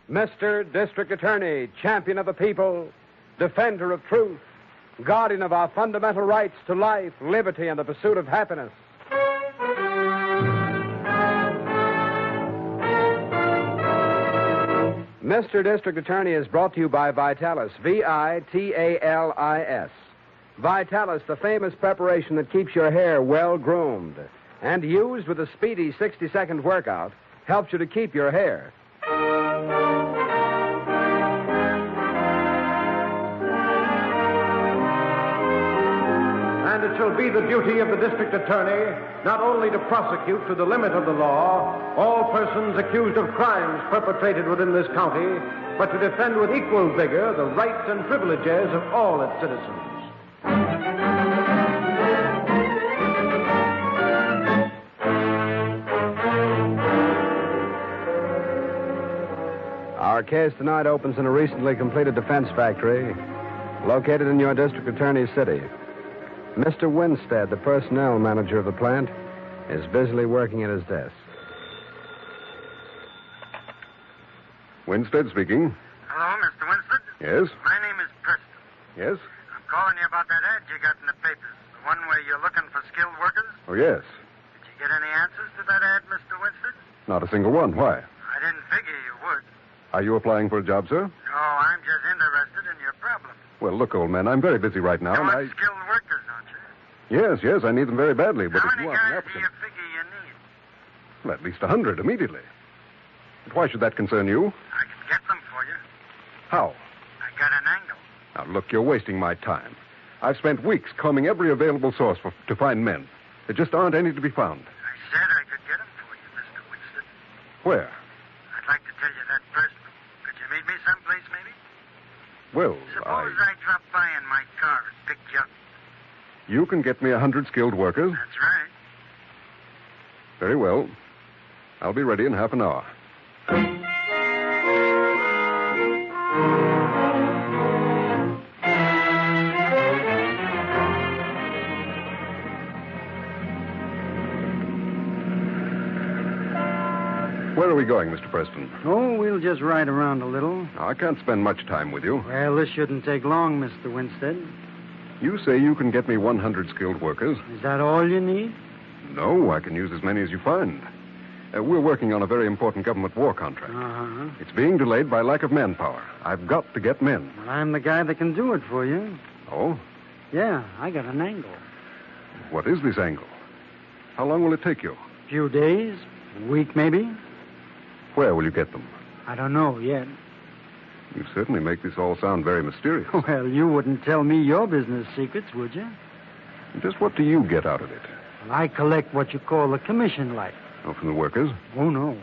Mr. District Attorney, champion of the people, defender of truth, guardian of our fundamental rights to life, liberty, and the pursuit of happiness. Mr. District Attorney is brought to you by Vitalis, Vitalis. Vitalis, the famous preparation that keeps your hair well-groomed, and used with a speedy 60-second workout, helps you to keep your hair. And it shall be the duty of the district attorney not only to prosecute to the limit of the law all persons accused of crimes perpetrated within this county, but to defend with equal vigor the rights and privileges of all its citizens. Our case tonight opens in a recently completed defense factory located in your district attorney's city. Mr. Winstead, the personnel manager of the plant, is busily working at his desk. Winstead speaking. Hello, Mr. Winstead? Yes? My name is Preston. Yes? I'm calling you about that ad you got in the papers, the one where you're looking for skilled workers. Oh, yes. Did you get any answers to that ad, Mr. Winstead? Not a single one. Why? I didn't figure you would. Are you applying for a job, sir? No, I'm just interested in your problem. Well, look, old man, I'm very busy right now, You and want skilled workers, don't you? Yes, I need them very badly, but How if many you want an guys do applicant... you figure you need? Well, at least 100 immediately. But why should that concern you? I can get them for you. How? I got an angle. Now, look, you're wasting my time. I've spent weeks combing every available source to find men. There just aren't any to be found. I said I could get them for you, Mr. Winstead. Where? I'd like to tell you that personally. Could you meet me someplace, maybe? Well, Suppose I drop by in my car and pick you up. You can get me 100 skilled workers? That's right. Very well. I'll be ready in half an hour. Where are we going, Mr. Preston? Oh, we'll just ride around a little. I can't spend much time with you. Well, this shouldn't take long, Mr. Winstead. You say you can get me 100 skilled workers? Is that all you need? No, I can use as many as you find. We're working on a very important government war contract. Uh-huh. It's being delayed by lack of manpower. I've got to get men. Well, I'm the guy that can do it for you. Oh? Yeah, I got an angle. What is this angle? How long will it take you? A few days, a week maybe. Where will you get them? I don't know yet. You certainly make this all sound very mysterious. Well, you wouldn't tell me your business secrets, would you? Just what do you get out of it? Well, I collect what you call a commission like. Oh, from the workers? Oh, no.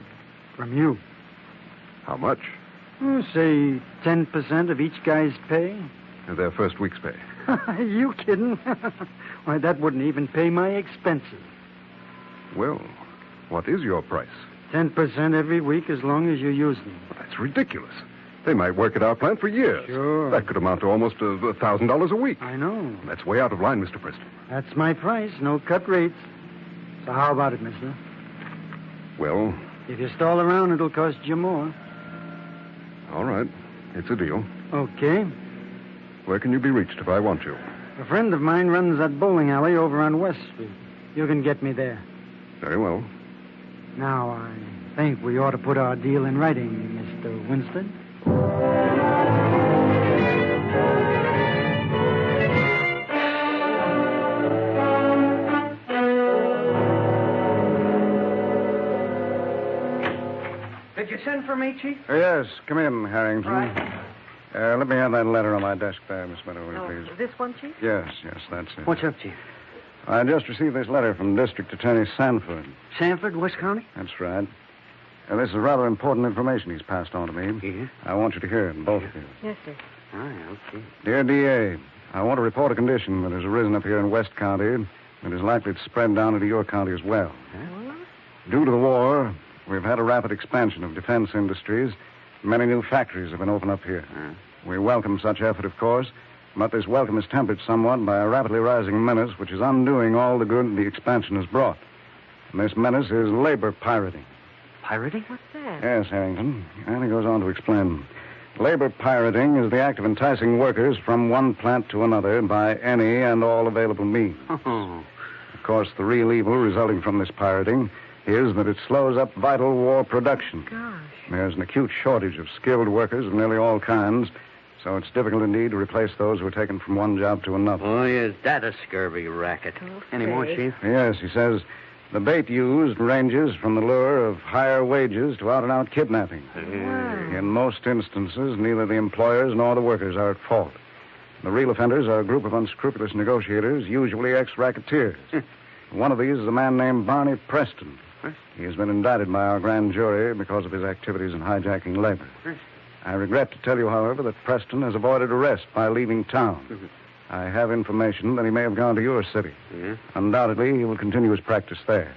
From you. How much? Say 10% of each guy's pay. Their first week's pay. You kidding? Why, that wouldn't even pay my expenses. Well, what is your price? 10% every week as long as you use them. Well, that's ridiculous. They might work at our plant for years. Sure. That could amount to almost $1,000 a week. I know. That's way out of line, Mr. Preston. That's my price. No cut rates. So how about it, mister? Well... If you stall around, it'll cost you more. All right. It's a deal. Okay. Where can you be reached if I want you? A friend of mine runs that bowling alley over on West Street. You can get me there. Very well. Now, I think we ought to put our deal in writing, Mr. Winstead. Did you send for me, Chief? Yes, come in, Harrington. Right. Let me have that letter on my desk there, Miss Meadow, will you please? This one, Chief? Yes, that's it. What's up, Chief? I just received this letter from District Attorney Sanford. Sanford, West County? That's right. This is rather important information he's passed on to me. Yeah? I want you to hear it, both of you. Yes, sir. Ah, okay. Dear D.A., I want to report a condition that has arisen up here in West County that is likely to spread down into your county as well. Huh? Due to the war, we've had a rapid expansion of defense industries. Many new factories have been opened up here. We welcome such effort, of course, but this welcome is tempered somewhat by a rapidly rising menace which is undoing all the good the expansion has brought. And this menace is labor pirating. Pirating? What's that? Yes, Harrington. And he goes on to explain. Labor pirating is the act of enticing workers from one plant to another by any and all available means. Oh. Of course, the real evil resulting from this pirating is that it slows up vital war production. Gosh. There's an acute shortage of skilled workers of nearly all kinds, so it's difficult indeed to replace those who are taken from one job to another. Oh, is that a scurvy racket? Okay. Any more, Chief? Yes, he says the bait used ranges from the lure of higher wages to out-and-out kidnapping. In most instances, neither the employers nor the workers are at fault. The real offenders are a group of unscrupulous negotiators, usually ex-racketeers. One of these is a man named Barney Preston. He has been indicted by our grand jury because of his activities in hijacking labor. I regret to tell you, however, that Preston has avoided arrest by leaving town. I have information that he may have gone to your city. Undoubtedly, he will continue his practice there.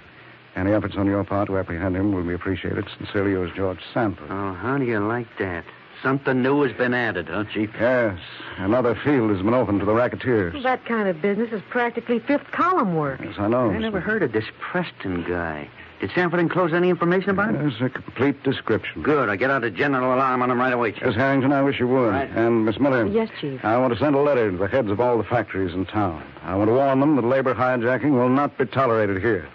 Any efforts on your part to apprehend him will be appreciated. Sincerely yours, George Sanford. Oh, how do you like that? Something new has been added, huh, Chief? Yes, another field has been opened to the racketeers. That kind of business is practically fifth column work. Yes, I know. I never heard of this Preston guy. Did Sanford enclose any information about him? Yes, a complete description. Good. I get out a general alarm on him right away, Chief. Yes, Harrington, I wish you would. Right. And, Miss Miller. Yes, Chief. I want to send a letter to the heads of all the factories in town. I want to warn them that labor hijacking will not be tolerated here.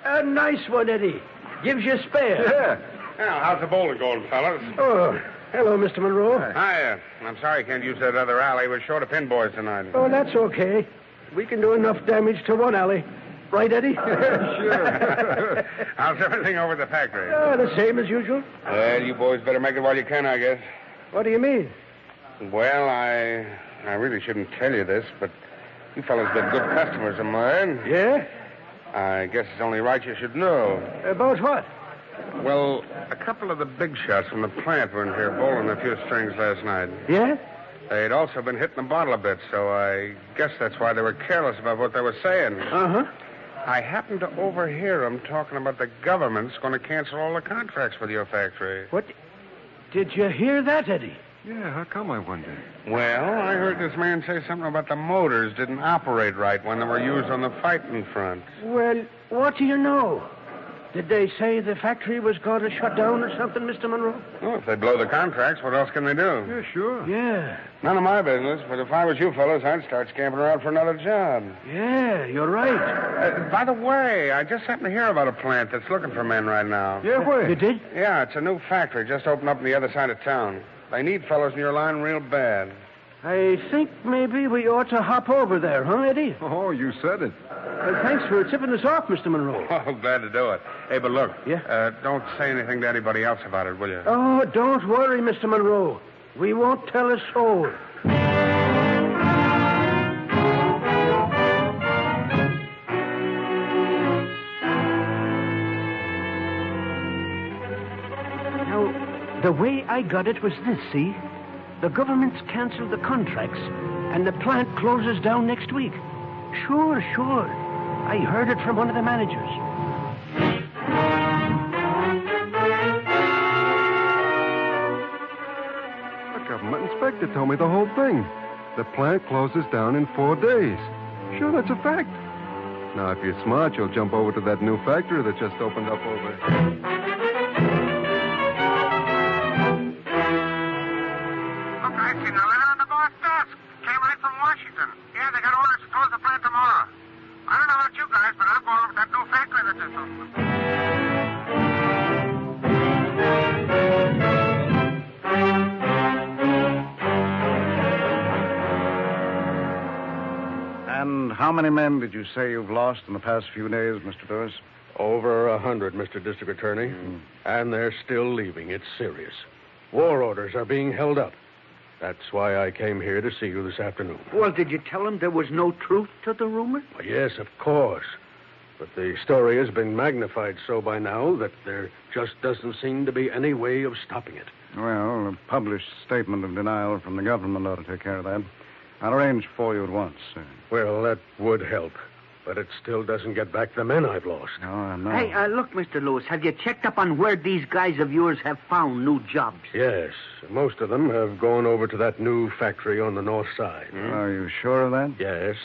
A nice one, Eddie. Gives you a spare. Yeah. Now, how's the bowling going, fellas? Oh, hello, Mr. Monroe. Hi. I'm sorry I can't use that other alley. We're short of pin boys tonight. Oh, that's okay. We can do enough damage to one alley. Right, Eddie? Sure. How's everything over at the factory? The same as usual. Well, you boys better make it while you can, I guess. What do you mean? Well, I really shouldn't tell you this, but you fellas been good customers of mine. Yeah? I guess it's only right you should know. About what? Well, a couple of the big shots from the plant were in here bowling a few strings last night. Yeah? They'd also been hitting the bottle a bit, so I guess that's why they were careless about what they were saying. Uh-huh. I happened to overhear them talking about the government's going to cancel all the contracts with your factory. What? Did you hear that, Eddie? Yeah, how come, I wonder? Well, I heard this man say something about the motors didn't operate right when they were used on the fighting front. Well, what do you know? Did they say the factory was going to shut down or something, Mr. Monroe? Well, if they blow the contracts, what else can they do? Yeah, sure. Yeah. None of my business, but if I was you fellas, I'd start scampering around for another job. Yeah, you're right. By the way, I just happened to hear about a plant that's looking for men right now. Yeah, where? You did? Yeah, it's a new factory just opened up on the other side of town. They need fellows in your line real bad. I think maybe we ought to hop over there, huh, Eddie? Oh, you said it. Thanks for tipping us off, Mr. Monroe. Oh, glad to do it. Hey, but look. Yeah? Don't say anything to anybody else about it, will you? Oh, don't worry, Mr. Monroe. We won't tell a soul. Now, the way I got it was this, see? The government's canceled the contracts, and the plant closes down next week. Sure. I heard it from one of the managers. The government inspector told me the whole thing. The plant closes down in 4 days. Sure, that's a fact. Now, if you're smart, you'll jump over to that new factory that just opened up over... Washington. Yeah, they got orders to close the plant tomorrow. I don't know about you guys, but I'm going over to that new factory that just opened. And how many men did you say you've lost in the past few days, Mr. Lewis? Over 100, Mr. District Attorney. And they're still leaving. It's serious. War orders are being held up. That's why I came here to see you this afternoon. Well, did you tell him there was no truth to the rumor? Well, yes, of course. But the story has been magnified so by now that there just doesn't seem to be any way of stopping it. Well, a published statement of denial from the government ought to take care of that. I'll arrange for you at once, sir. Well, that would help. But it still doesn't get back the men I've lost. No, I'm not. Hey, look, Mr. Lewis, have you checked up on where these guys of yours have found new jobs? Yes. Most of them have gone over to that new factory on the north side. Are you sure of that? Yes.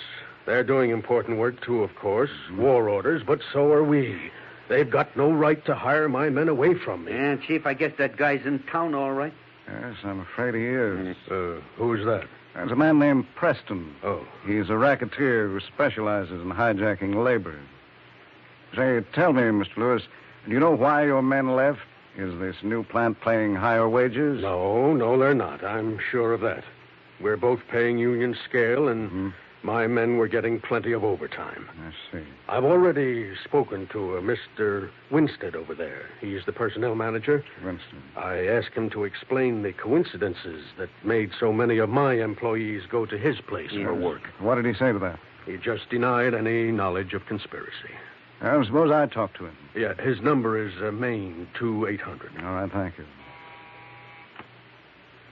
They're doing important work, too, of course. War orders, but so are we. They've got no right to hire my men away from me. Yeah, Chief, I guess that guy's in town, all right. Yes, I'm afraid he is. Who's that? There's a man named Preston. Oh. He's a racketeer who specializes in hijacking labor. Say, tell me, Mr. Lewis, do you know why your men left? Is this new plant paying higher wages? No, they're not. I'm sure of that. We're both paying union scale, and my men were getting plenty of overtime. I see. I've already spoken to Mr. Winstead over there. He's the personnel manager. Winston. I asked him to explain the coincidences that made so many of my employees go to his place for work. What did he say to that? He just denied any knowledge of conspiracy. Well, suppose I talk to him. Yeah, his number is Maine 2800. All right, thank you.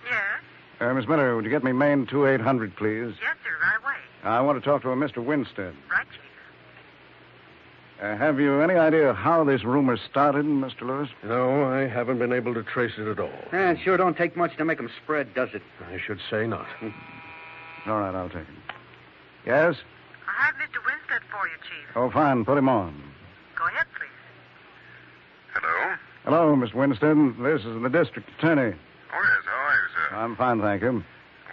Yes? Miss Miller, would you get me Maine 2800, please? Yes, sir, right away. I want to talk to a Mr. Winstead. Right, Chief. Have you any idea how this rumor started, Mr. Lewis? No, I haven't been able to trace it at all. It sure don't take much to make them spread, does it? I should say not. All right, I'll take it. Yes? I have Mr. Winstead for you, Chief. Oh, fine. Put him on. Go ahead, please. Hello? Hello, Mr. Winstead. This is the district attorney. Oh, yes. How are you, sir? I'm fine, thank you.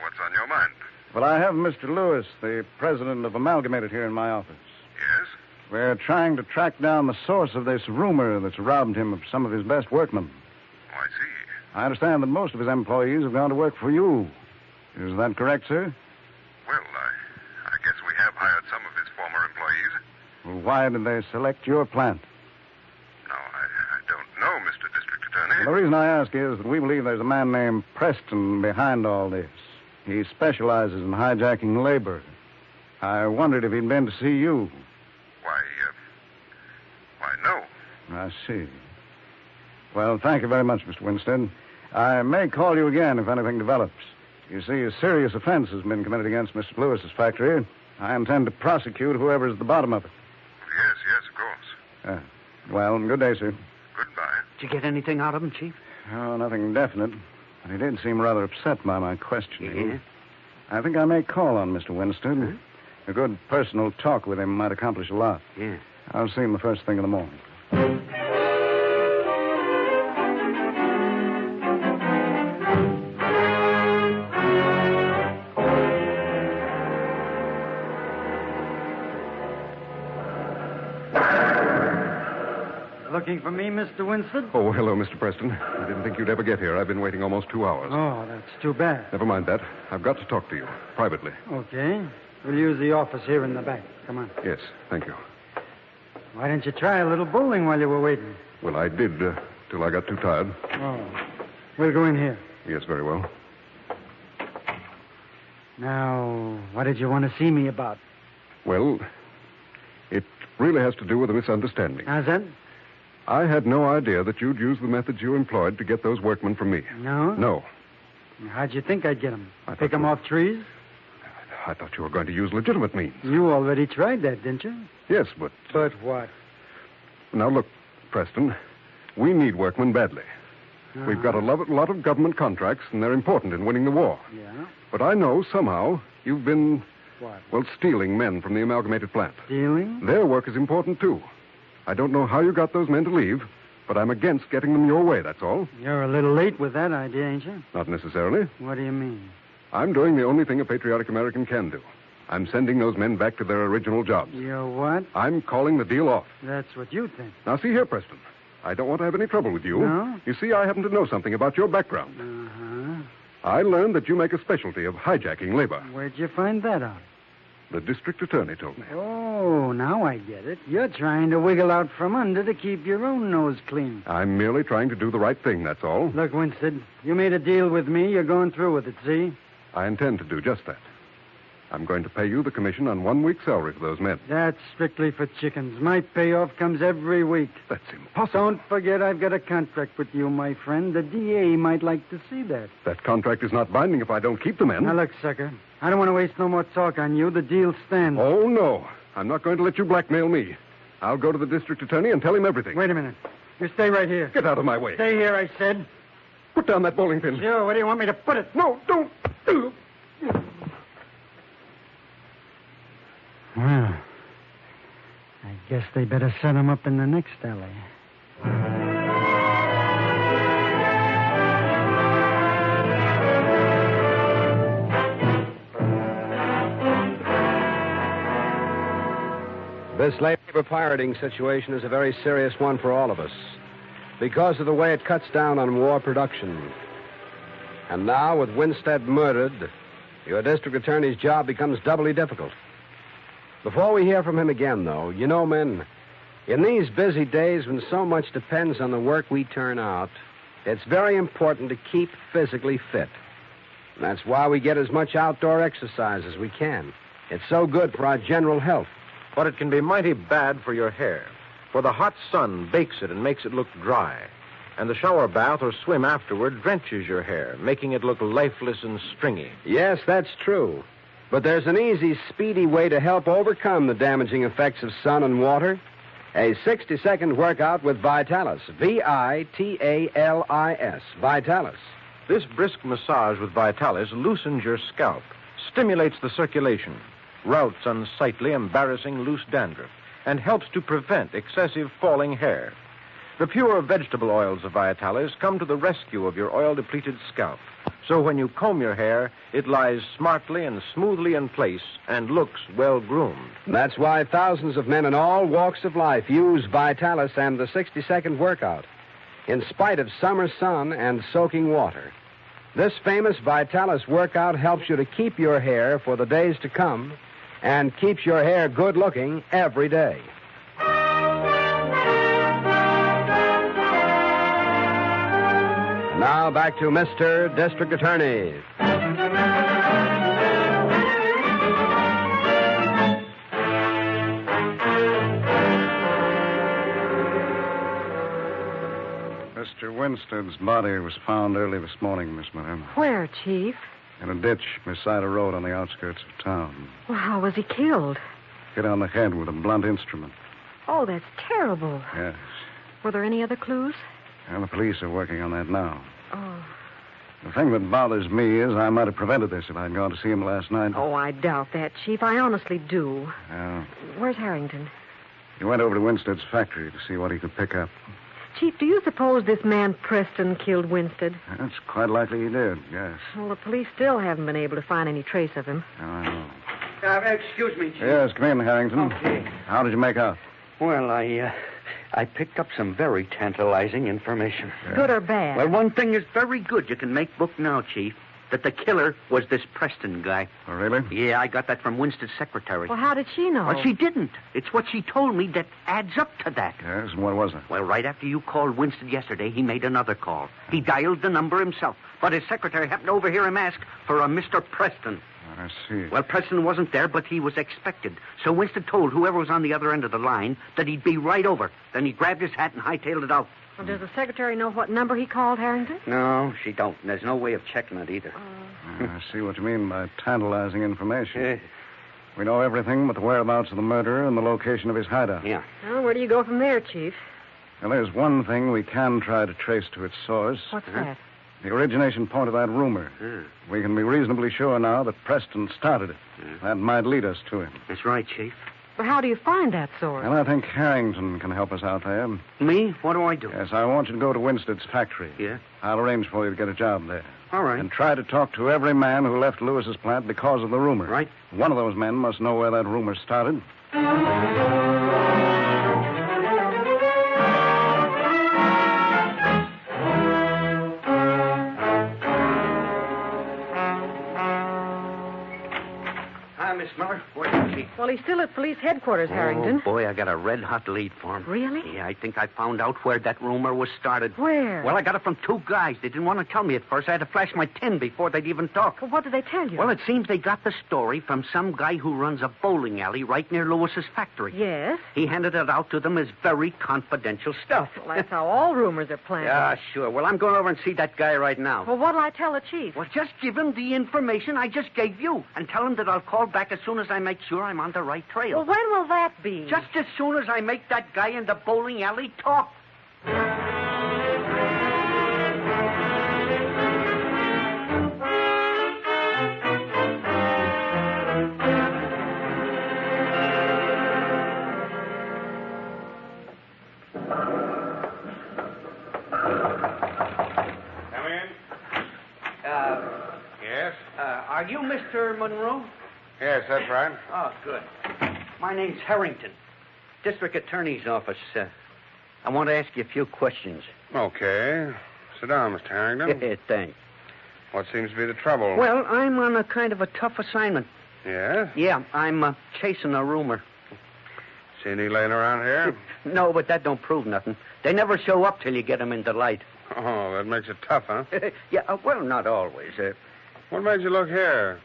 What's on your mind? Well, I have Mr. Lewis, the president of Amalgamated, here in my office. Yes? We're trying to track down the source of this rumor that's robbed him of some of his best workmen. Oh, I see. I understand that most of his employees have gone to work for you. Is that correct, sir? Well, I guess we have hired some of his former employees. Well, why did they select your plant? No, I don't know, Mr. District Attorney. The reason I ask is that we believe there's a man named Preston behind all this. He specializes in hijacking labor. I wondered if he'd been to see you. Why, no. I see. Well, thank you very much, Mr. Winstead. I may call you again if anything develops. You see, a serious offense has been committed against Mr. Lewis's factory. I intend to prosecute whoever's at the bottom of it. Yes, of course. Well, good day, sir. Goodbye. Did you get anything out of him, Chief? Oh, nothing definite. But he did seem rather upset by my questioning. Yeah? I think I may call on Mr. Winstead. Huh? A good personal talk with him might accomplish a lot. Yeah. I'll see him the first thing in the morning. Looking for me, Mr. Winstead? Oh, hello, Mr. Preston. I didn't think you'd ever get here. I've been waiting almost 2 hours. Oh, that's too bad. Never mind that. I've got to talk to you, privately. Okay. We'll use the office here in the back. Come on. Yes, thank you. Why didn't you try a little bowling while you were waiting? Well, I did, till I got too tired. Oh. We'll go in here. Yes, very well. Now, what did you want to see me about? Well, it really has to do with a misunderstanding. How's that? I had no idea that you'd use the methods you employed to get those workmen from me. No? No. How'd you think I'd get them? I Pick thought them you- off trees? I thought you were going to use legitimate means. You already tried that, didn't you? Yes, but... But what? Now, look, Preston, we need workmen badly. We've got a lot of government contracts, and they're important in winning the war. Yeah? But I know somehow you've been, What? well, stealing men from the amalgamated plant. Stealing? Their work is important, too. I don't know how you got those men to leave, but I'm against getting them your way, that's all. You're a little late with that idea, ain't you? Not necessarily. What do you mean? I'm doing the only thing a patriotic American can do. I'm sending those men back to their original jobs. You're what? I'm calling the deal off. That's what you think. Now, see here, Preston. I don't want to have any trouble with you. No? You see, I happen to know something about your background. Uh-huh. I learned that you make a specialty of hijacking labor. Where'd you find that out? The district attorney told me. Oh, now I get it. You're trying to wiggle out from under to keep your own nose clean. I'm merely trying to do the right thing, that's all. Look, Winstead, you made a deal with me. You're going through with it, see? I intend to do just that. I'm going to pay you the commission on 1 week's salary for those men. That's strictly for chickens. My payoff comes every week. That's impossible. Don't forget I've got a contract with you, my friend. The DA might like to see that. That contract is not binding if I don't keep the men. Now, look, sucker. I don't want to waste no more talk on you. The deal stands. Oh, no. I'm not going to let you blackmail me. I'll go to the district attorney and tell him everything. Wait a minute. You stay right here. Get out of my way. Stay here, I said. Put down that bowling pin. Sure, where do you want me to put it? No, don't. Well, I guess they better set him up in the next alley. This labor pirating situation is a very serious one for all of us because of the way it cuts down on war production. And now, with Winstead murdered, your district attorney's job becomes doubly difficult. Before we hear from him again, though, you know, men, in these busy days when so much depends on the work we turn out, it's very important to keep physically fit. And that's why we get as much outdoor exercise as we can. It's so good for our general health. But it can be mighty bad for your hair, for the hot sun bakes it and makes it look dry. And the shower bath or swim afterward drenches your hair, making it look lifeless and stringy. Yes, that's true. But there's an easy, speedy way to help overcome the damaging effects of sun and water. A 60-second workout with Vitalis. Vitalis. Vitalis. This brisk massage with Vitalis loosens your scalp, stimulates the circulation, routs unsightly, embarrassing loose dandruff, and helps to prevent excessive falling hair. The pure vegetable oils of Vitalis come to the rescue of your oil-depleted scalp. So when you comb your hair, it lies smartly and smoothly in place and looks well-groomed. That's why thousands of men in all walks of life use Vitalis and the 60-second workout, in spite of summer sun and soaking water. This famous Vitalis workout helps you to keep your hair for the days to come and keeps your hair good-looking every day. Now back to Mr. District Attorney. Mr. Winstead's body was found early this morning, Miss Miller. Where, Chief? In a ditch beside a road on the outskirts of town. Well, how was he killed? Hit on the head with a blunt instrument. Oh, that's terrible. Yes. Were there any other clues? And the police are working on that now. Oh. The thing that bothers me is I might have prevented this if I'd gone to see him last night. Oh, I doubt that, Chief. I honestly do. Well, Where's Harrington? he went over to Winstead's factory to see what he could pick up. Chief, do you suppose this man Preston killed Winstead? That's quite likely he did, yes. Well, the police still haven't been able to find any trace of him. Oh, I know. Excuse me, Chief. Yes, come in, Harrington. Okay. How did you make out? Well, I picked up some very tantalizing information. Good or bad? Well, one thing is very good. You can make book now, Chief. That the killer was this Preston guy. Oh, really? Yeah, I got that from Winstead's secretary. Well, how did she know? Well, she didn't. It's what she told me that adds up to that. Yes, and what was it? Well, right after you called Winstead yesterday, he made another call. He dialed the number himself, but his secretary happened to overhear him ask for a Mr. Preston. I see. Well, Preston wasn't there, but he was expected. So Winstead told whoever was on the other end of the line that he'd be right over. Then he grabbed his hat and hightailed it out. Well, does the secretary know what number he called, Harrington? No, she don't. And there's no way of checking it either. I see what you mean by tantalizing information. Yeah. We know everything but the whereabouts of the murderer and the location of his hideout. Yeah. Well, where do you go from there, Chief? Well, there's one thing we can try to trace to its source. What's that? The origination point of that rumor. We can be reasonably sure now that Preston started it. That might lead us to him. That's right, Chief. But how do you find that source? And I think Harrington can help us out there. Me? What do I do? Yes, I want you to go to Winstead's factory. Yeah? I'll arrange for you to get a job there. All right. And try to talk to every man who left Lewis's plant because of the rumor. Right. One of those men must know where that rumor started. Hi, Miss Miller. Where is he? Well, he's still at police headquarters, Harrington. Oh, boy, I got a red-hot lead for him. Really? Yeah, I think I found out where that rumor was started. Where? Well, I got it from two guys. They didn't want to tell me at first. I had to flash my tin before they'd even talk. Well, what did they tell you? Well, it seems they got the story from some guy who runs a bowling alley right near Lewis's factory. Yes? He handed it out to them as very confidential stuff. Well, that's how all rumors are planted. Yeah, sure. Well, I'm going over and see that guy right now. Well, what'll I tell the chief? Well, just give him the information I just gave you and tell him that I'll call back as as soon as I make sure I'm on the right trail. Well, when will that be? Just as soon as I make that guy in the bowling alley talk. Are you Mr. Monroe? Yes, that's right. Oh, good. My name's Harrington, District Attorney's Office. I want to ask you a few questions. Okay. Sit down, Mr. Harrington. Thanks. What seems to be the trouble? Well, I'm on a kind of a tough assignment. Yes? Yeah, I'm chasing a rumor. See any laying around here? No, but that don't prove nothing. They never show up till you get them in the light. Oh, that makes it tough, huh? Yeah, well, not always. What made you look here?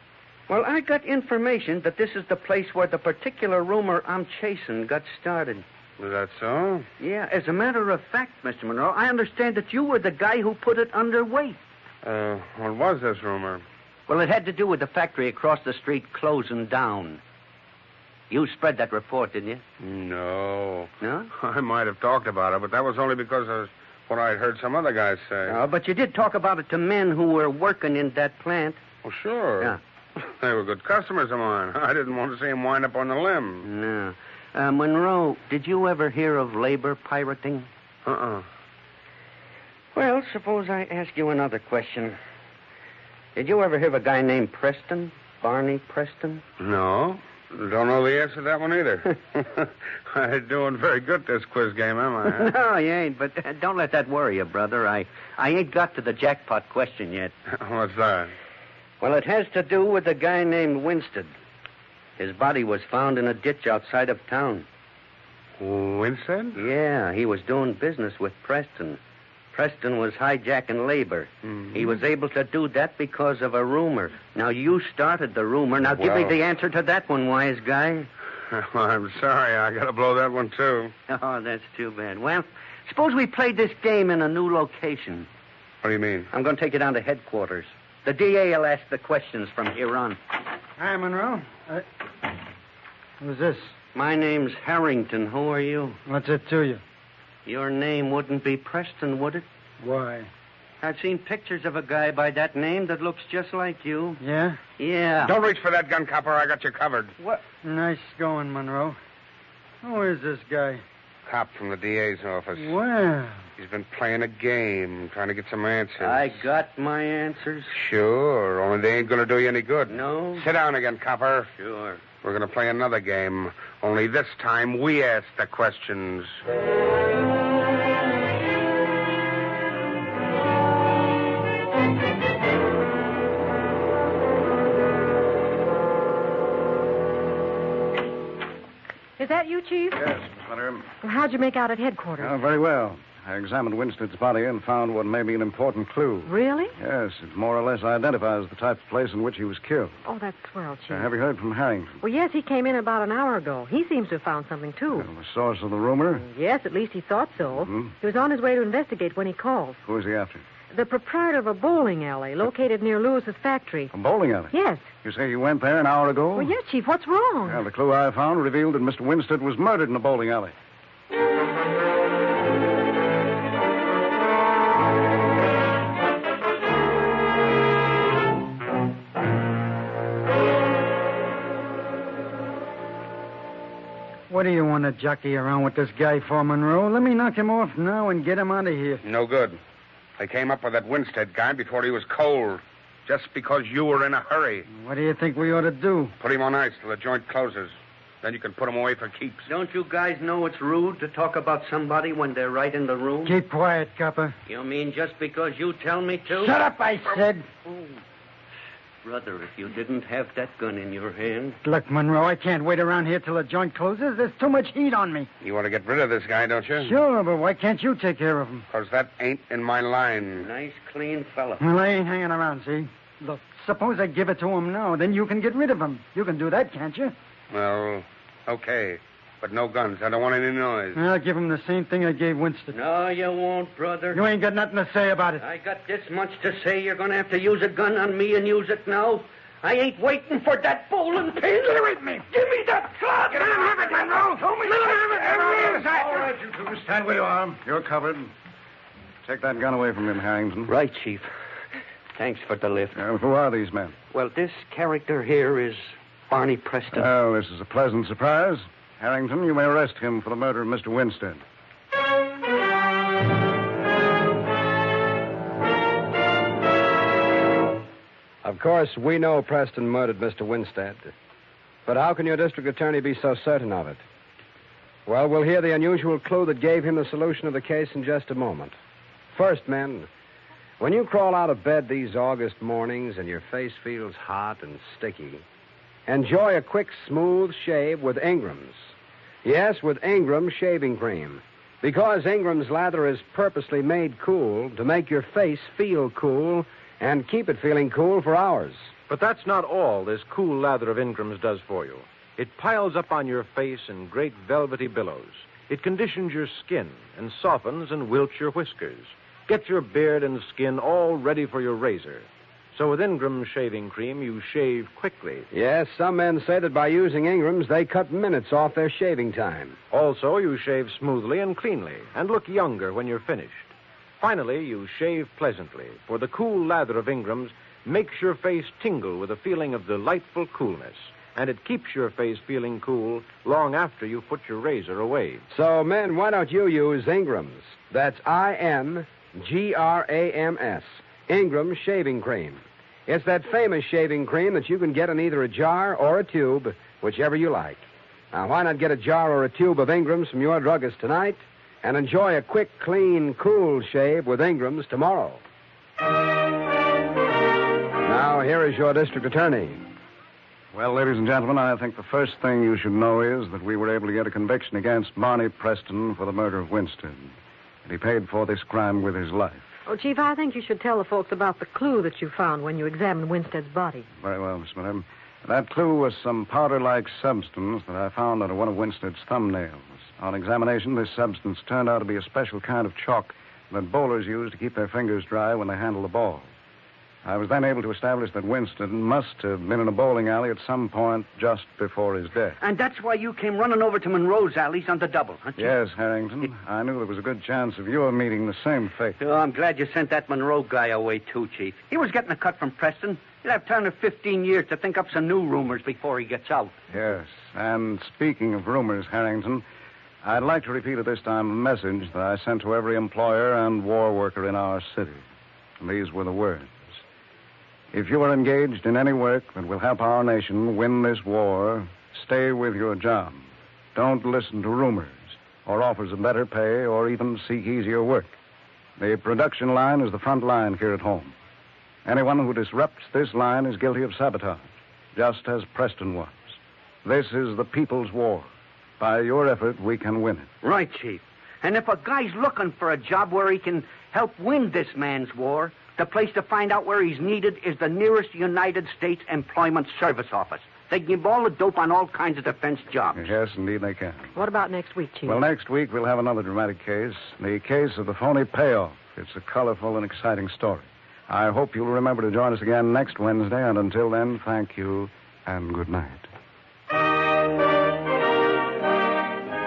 Well, I got information that this is the place where the particular rumor I'm chasing got started. Is that so? Yeah, as a matter of fact, Mr. Monroe, I understand that you were the guy who put it underway. What was this rumor? Well, it had to do with the factory across the street closing down. You spread that report, didn't you? No. No? I might have talked about it, but that was only because of what I'd heard some other guys say. But you did talk about it to men who were working in that plant. Well, sure. Yeah. They were good customers of mine. I didn't want to see them wind up on the limb. No. Monroe, did you ever hear of labor pirating? Well, suppose I ask you another question. Did you ever hear of a guy named Preston? Barney Preston? No. Don't know the answer to that one either. I'm doing very good this quiz game, am I? No, you ain't, but don't let that worry you, brother. I ain't got to the jackpot question yet. What's that? Well, it has to do with a guy named Winstead. His body was found in a ditch outside of town. Winstead? Yeah, he was doing business with Preston. Preston was hijacking labor. Mm-hmm. He was able to do that because of a rumor. Now, you started the rumor. Now, give me the answer to that one, wise guy. Well, I'm sorry. I got to blow that one, too. Oh, that's too bad. Well, suppose we played this game in a new location. What do you mean? I'm going to take you down to headquarters. The DA will ask the questions from here on. Hi, Monroe. Who's this? My name's Harrington. Who are you? What's it to you? Your name wouldn't be Preston, would it? Why? I've seen pictures of a guy by that name that looks just like you. Yeah? Yeah. Don't reach for that gun, copper. I got you covered. What? Nice going, Monroe. Who is this guy? Cop from the DA's office. Well. He's been playing a game, trying to get some answers. I got my answers. Sure, only they ain't going to do you any good. No? Sit down again, copper. Sure. We're going to play another game, only this time we ask the questions. Is that you, Chief? Yes, Miss Hunter. Well, how'd you make out at headquarters? Oh, very well. I examined Winstead's body and found what may be an important clue. Really? Yes, it more or less identifies the type of place in which he was killed. Oh, that's swell, Chief. Have you heard from Harrington? Well, yes, he came in about an hour ago. He seems to have found something, too. Well, the source of the rumor? Yes, at least he thought so. Mhm. He was on his way to investigate when he called. Who is he after? The proprietor of a bowling alley located near Lewis's factory. A bowling alley? Yes. You say he went there an hour ago? Well, yes, Chief. What's wrong? Well, the clue I found revealed that Mr. Winstead was murdered in a bowling alley. What do you want to jockey around with this guy for, Monroe? Let me knock him off now and get him out of here. No good. They came up with that Winstead guy before he was cold. Just because you were in a hurry. What do you think we ought to do? Put him on ice till the joint closes. Then you can put him away for keeps. Don't you guys know it's rude to talk about somebody when they're right in the room? Keep quiet, copper. You mean just because you tell me to? Shut up, I said. Oh. Brother, if you didn't have that gun in your hand... Look, Monroe, I can't wait around here till the joint closes. There's too much heat on me. You want to get rid of this guy, don't you? Sure, but why can't you take care of him? Because that ain't in my line. Nice, clean fella. Well, I ain't hanging around, see? Look, suppose I give it to him now, then you can get rid of him. You can do that, can't you? Well, okay. But no guns. I don't want any noise. I'll give him the same thing I gave Winston. No, you won't, brother. You ain't got nothing to say about it. I got this much to say. You're going to have to use a gun on me and use it now. I ain't waiting for that bowling pin. Get away from me. Give me that club. Let him have it, Monroe. Let him have it. All right, you two, stand where you are. You're covered. Take that gun away from him, Harrington. Right, Chief. Thanks for the lift. Who are these men? Well, this character here is Barney Preston. Oh, this is a pleasant surprise. Harrington, you may arrest him for the murder of Mr. Winstead. Of course, we know Preston murdered Mr. Winstead. But how can your district attorney be so certain of it? Well, we'll hear the unusual clue that gave him the solution of the case in just a moment. First, men, when you crawl out of bed these August mornings and your face feels hot and sticky, enjoy a quick, smooth shave with Ingram's. Yes, with Ingram's shaving cream. Because Ingram's lather is purposely made cool to make your face feel cool and keep it feeling cool for hours. But that's not all this cool lather of Ingram's does for you. It piles up on your face in great velvety billows. It conditions your skin and softens and wilts your whiskers. Gets your beard and skin all ready for your razor. So with Ingram's shaving cream, you shave quickly. Yes, some men say that by using Ingram's, they cut minutes off their shaving time. Also, you shave smoothly and cleanly and look younger when you're finished. Finally, you shave pleasantly, for the cool lather of Ingram's makes your face tingle with a feeling of delightful coolness, and it keeps your face feeling cool long after you put your razor away. So, men, why don't you use Ingram's? That's Ingrams. Ingram's shaving cream. It's that famous shaving cream that you can get in either a jar or a tube, whichever you like. Now, why not get a jar or a tube of Ingram's from your druggist tonight and enjoy a quick, clean, cool shave with Ingram's tomorrow? Now, here is your district attorney. Well, ladies and gentlemen, I think the first thing you should know is that we were able to get a conviction against Barney Preston for the murder of Winstead. And he paid for this crime with his life. Oh, Chief, I think you should tell the folks about the clue that you found when you examined Winstead's body. Very well, Miss Miller. That clue was some powder-like substance that I found under one of Winstead's thumbnails. On examination, this substance turned out to be a special kind of chalk that bowlers use to keep their fingers dry when they handle the ball. I was then able to establish that Winstead must have been in a bowling alley at some point just before his death. And that's why you came running over to Monroe's alleys on the double, huh, Chief? Yes, Harrington. I knew there was a good chance of your meeting the same fate. Oh, I'm glad you sent that Monroe guy away, too, Chief. He was getting a cut from Preston. He'll have time of 15 years to think up some new rumors before he gets out. Yes, and speaking of rumors, Harrington, I'd like to repeat at this time a message that I sent to every employer and war worker in our city. And these were the words. If you are engaged in any work that will help our nation win this war, stay with your job. Don't listen to rumors or offers of better pay or even seek easier work. The production line is the front line here at home. Anyone who disrupts this line is guilty of sabotage, just as Preston was. This is the people's war. By your effort, we can win it. Right, Chief. And if a guy's looking for a job where he can help win this man's war, the place to find out where he's needed is the nearest United States Employment Service Office. They can give all the dope on all kinds of defense jobs. Yes, indeed they can. What about next week, Chief? Well, next week we'll have another dramatic case, the case of the phony payoff. It's a colorful and exciting story. I hope you'll remember to join us again next Wednesday, and until then, thank you and good night.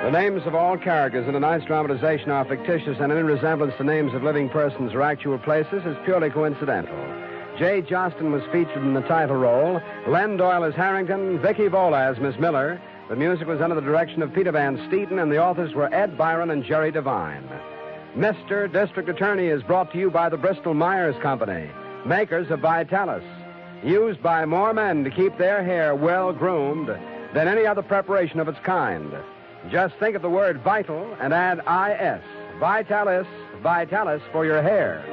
The names of all characters in tonight's dramatization are fictitious, and any resemblance to names of living persons or actual places is purely coincidental. Jay Johnston was featured in the title role. Len Doyle as Harrington, Vicky Vola as Miss Miller. The music was under the direction of Peter Van Steeten, and the authors were Ed Byron and Jerry Devine. Mr. District Attorney is brought to you by the Bristol-Myers Company, makers of Vitalis, used by more men to keep their hair well-groomed than any other preparation of its kind. Just think of the word vital and add I-S. Vitalis, Vitalis for your hair.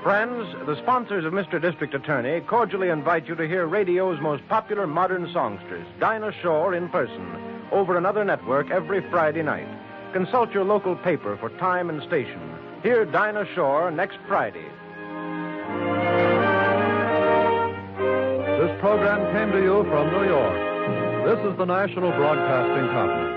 Friends, the sponsors of Mr. District Attorney cordially invite you to hear radio's most popular modern songstress, Dinah Shore, in person, over another network every Friday night. Consult your local paper for time and station. Hear Dinah Shore next Friday. This program came to you from New York. This is the National Broadcasting Company.